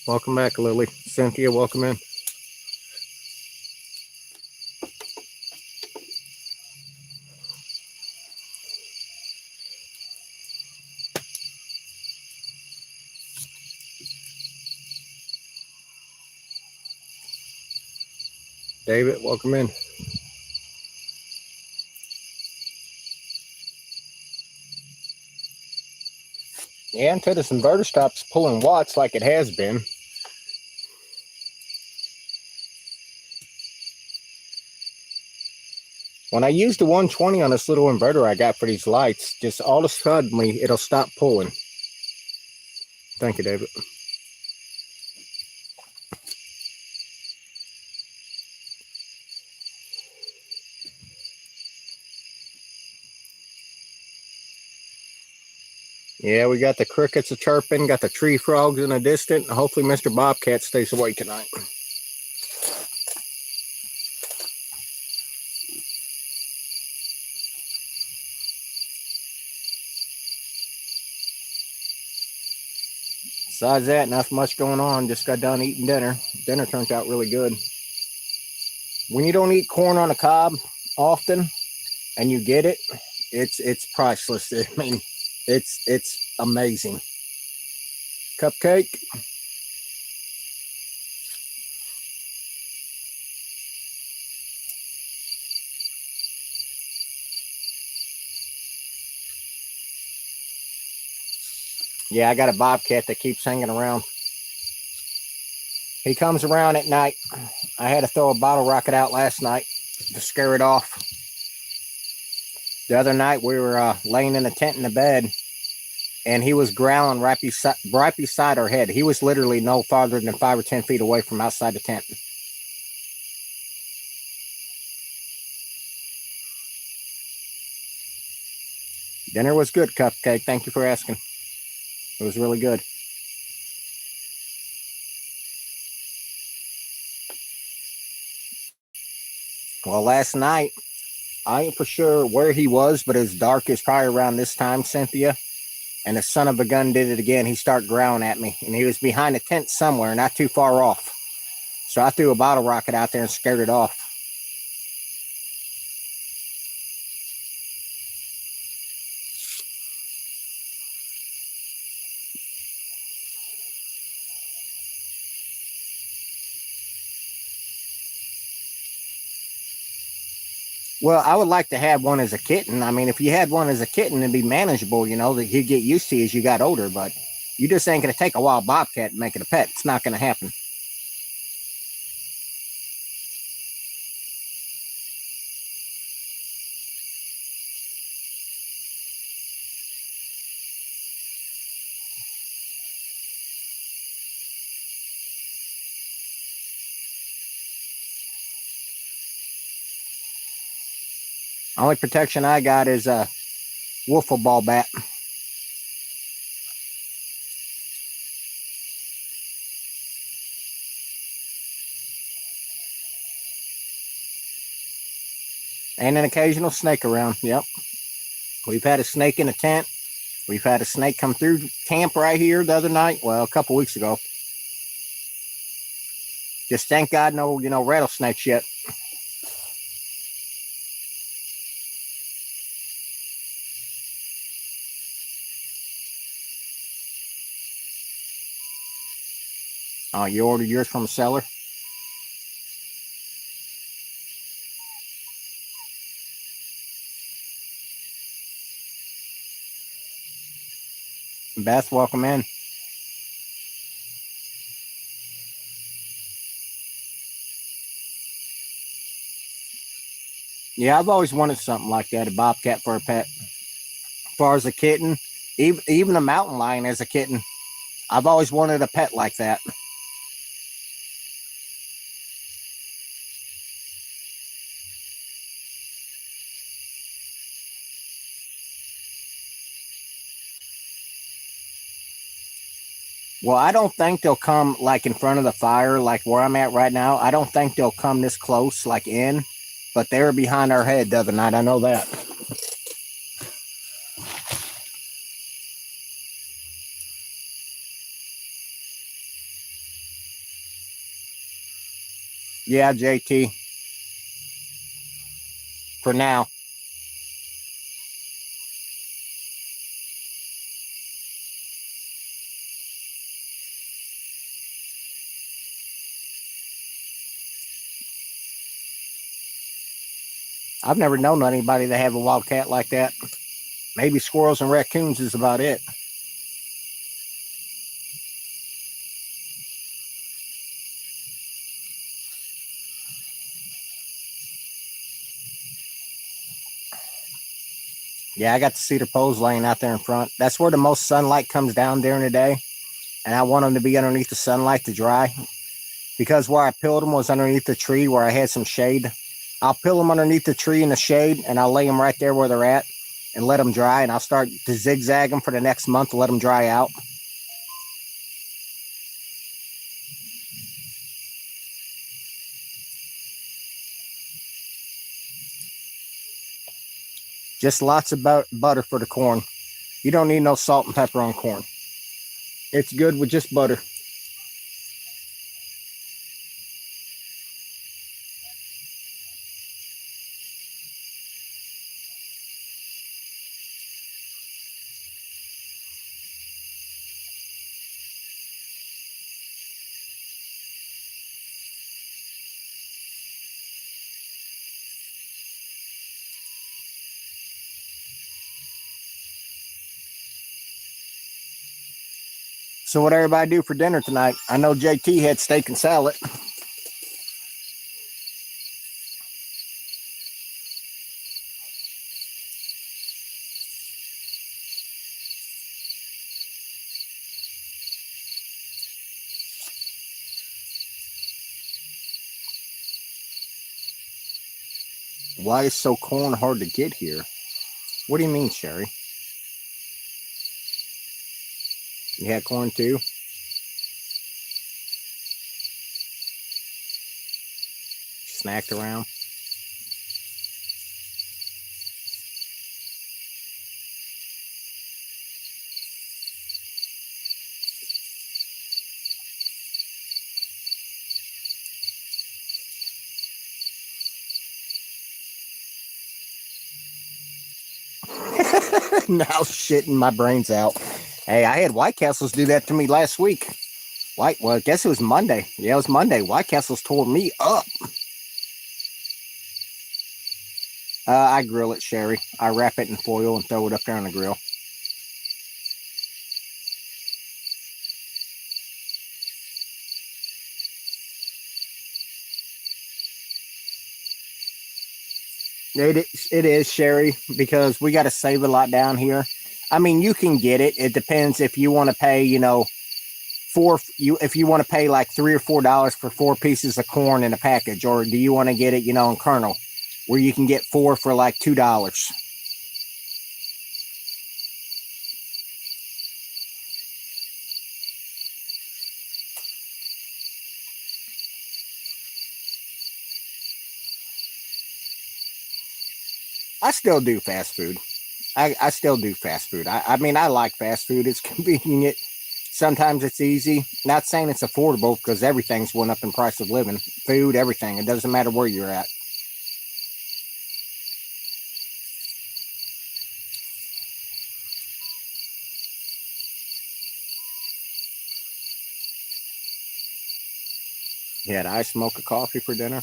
Welcome back, Lily. Cynthia, welcome in. David, welcome in. Yeah, until this inverter stops pulling watts like it has been. When I use the 120 on this little inverter I got for these lights, just all of a sudden it'll stop pulling. Thank you, David. Yeah, we got the crickets a chirping, got the tree frogs in the distance. Hopefully Mr. Bobcat stays awake tonight. Besides that, not much going on. Just got done eating dinner. Dinner turned out really good. When you don't eat corn on the cob often and you get it, it's priceless. I mean, it's amazing. Cupcake. Yeah, I got a bobcat that keeps hanging around. He comes around at night. I had to throw a bottle rocket out last night to scare it off. The other night we were laying in a tent in the bed, and he was growling right beside our head. He was literally no farther than 5 or 10 feet away from outside the tent. Dinner was good, Cupcake. Thank you for asking. It was really good. Well, last night, I ain't for sure where he was, but it was dark. It's probably around this time, Cynthia. And the son of a gun did it again. He started growling at me, and he was behind a tent somewhere, not too far off. So I threw a bottle rocket out there and scared it off. Well, I would like to have one as a kitten. I mean, if you had one as a kitten, it'd be manageable, that he'd get used to as you got older. But you just ain't going to take a wild bobcat and make it a pet. It's not going to happen. Only protection I got is a wiffle ball bat. And an occasional snake around. Yep. We've had a snake in a tent. We've had a snake come through camp right here the other night. Well, a couple weeks ago. Just thank God no, rattlesnakes yet. Oh, you ordered yours from a seller? Beth, welcome in. Yeah, I've always wanted something like that, a bobcat for a pet. As far as a kitten, even a mountain lion as a kitten. I've always wanted a pet like that. Well, I don't think they'll come like in front of the fire, like where I'm at right now. I don't think they'll come this close, like in, but they were behind our head the other night. I know that. Yeah, JT. For now. I've never known anybody that have a wild cat like that. Maybe squirrels and raccoons is about it. Yeah, I got the cedar poles laying out there in front. That's where the most sunlight comes down during the day. And I want them to be underneath the sunlight to dry. Because where I peeled them was underneath the tree where I had some shade. I'll peel them underneath the tree in the shade and I'll lay them right there where they're at and let them dry. And I'll start to zigzag them for the next month to let them dry out. Just lots of butter for the corn. You don't need no salt and pepper on corn. It's good with just butter. So what everybody do for dinner tonight? I know JT had steak and salad. Why is so corn hard to get here? What do you mean, Sherry? You had corn too? Snacked around? Now shitting my brains out. Hey, I had White Castles do that to me last week. Well, I guess it was Monday. Yeah, it was Monday. White Castles tore me up. I grill it, Sherry. I wrap it in foil and throw it up there on the grill. It is, Sherry, because we got to save a lot down here. I mean, you can get it. It depends if you want to pay, if you want to pay like $3 or $4 for 4 pieces of corn in a package, or do you want to get it, in kernel, where you can get 4 for like $2. I still do fast food. I still do fast food. I mean, I like fast food. It's convenient. Sometimes it's easy. Not saying it's affordable because everything's went up in price of living. Food, everything. It doesn't matter where you're at. Yeah, did I smoke a coffee for dinner?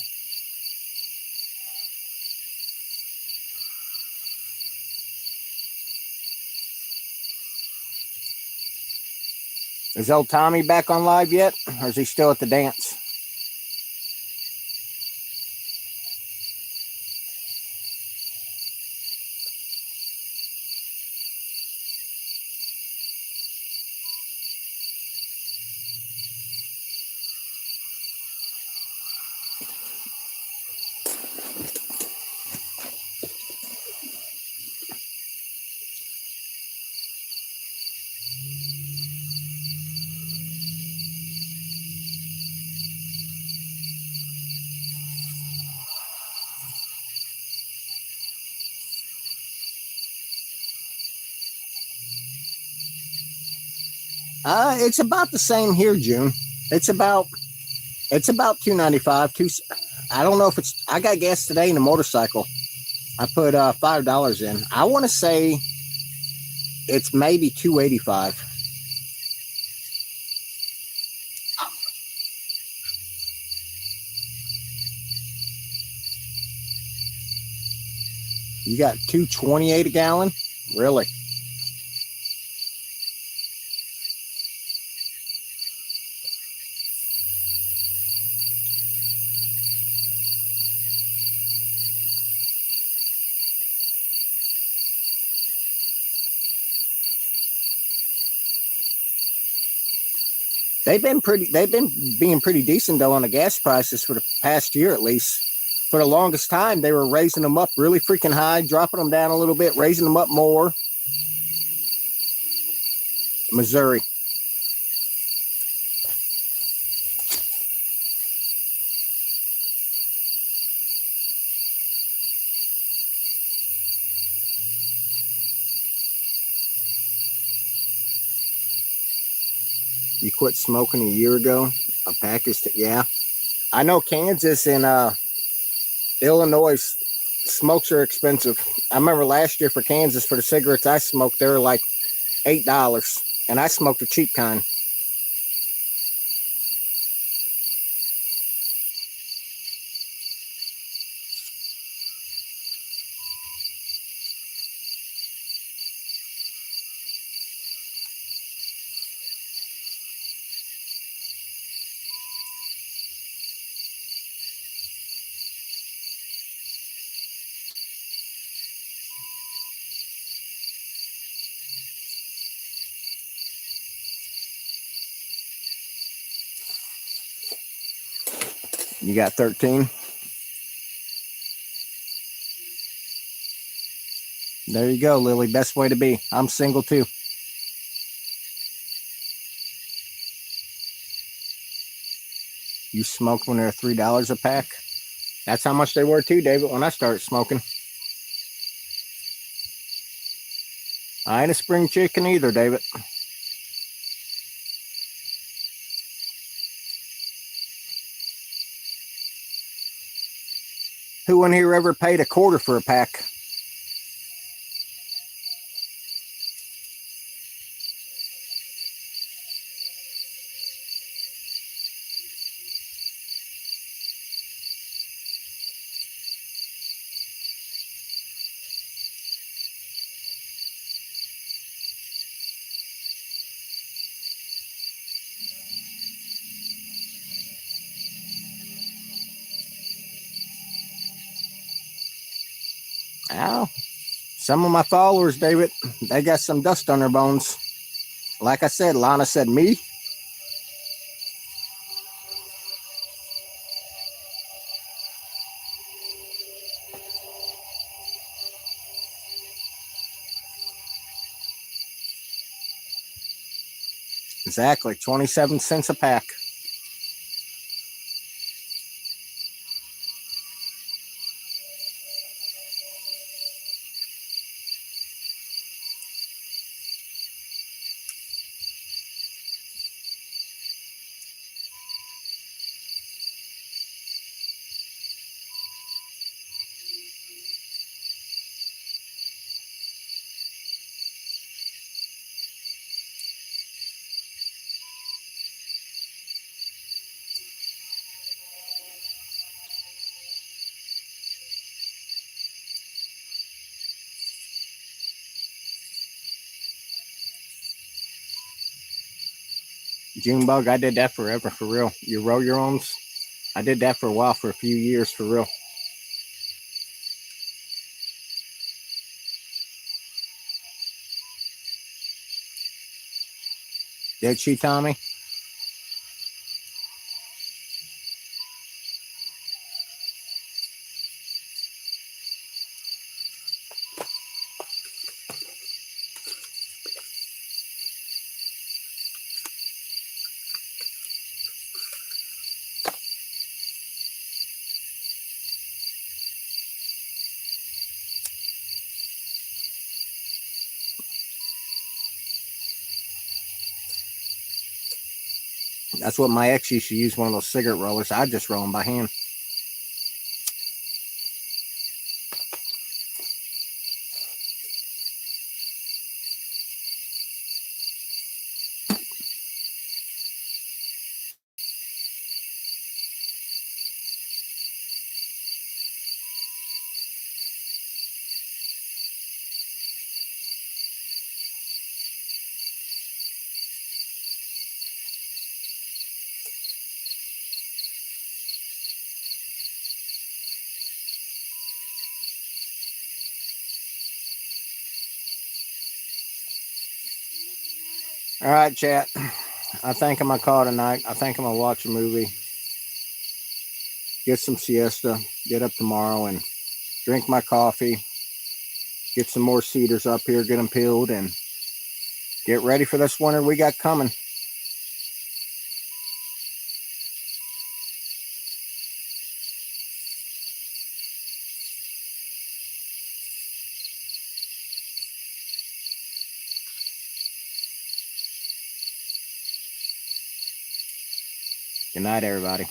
Is old Tommy back on live yet? Or is he still at the dance? It's about the same here, June. It's about It's about $2.95. I don't know if it's. I got gas today in a motorcycle. I put $5 in. I want to say it's maybe $2.85. You got $2.28 a gallon? Really? They've been being pretty decent though on the gas prices for the past year at least. For the longest time, they were raising them up really freaking high, dropping them down a little bit, raising them up more. Missouri. You quit smoking a year ago. A pack is, yeah. I know Kansas and Illinois smokes are expensive. I remember last year for Kansas for the cigarettes I smoked, they were like $8, and I smoked a cheap kind. You got 13. There you go, Lily. Best way to be. I'm single too. You smoked when they're $3 a pack. That's how much they were too, David, when I started smoking. I ain't a spring chicken either, David. Who in here ever paid a quarter for a pack? Ow. Some of my followers, David, they got some dust on their bones. Like I said, Lana said, me? Exactly, 27 cents a pack. Junebug, I did that forever, for real. You roll your own. I did that for a while, for a few years, for real. Did she, Tommy? That's what my ex used to use, one of those cigarette rollers. I just roll them by hand. All right, chat. I think I'm going to call it a night. I think I'm going to watch a movie, get some siesta, get up tomorrow and drink my coffee, get some more cedars up here, get them peeled, and get ready for this winter we got coming. Good night, everybody.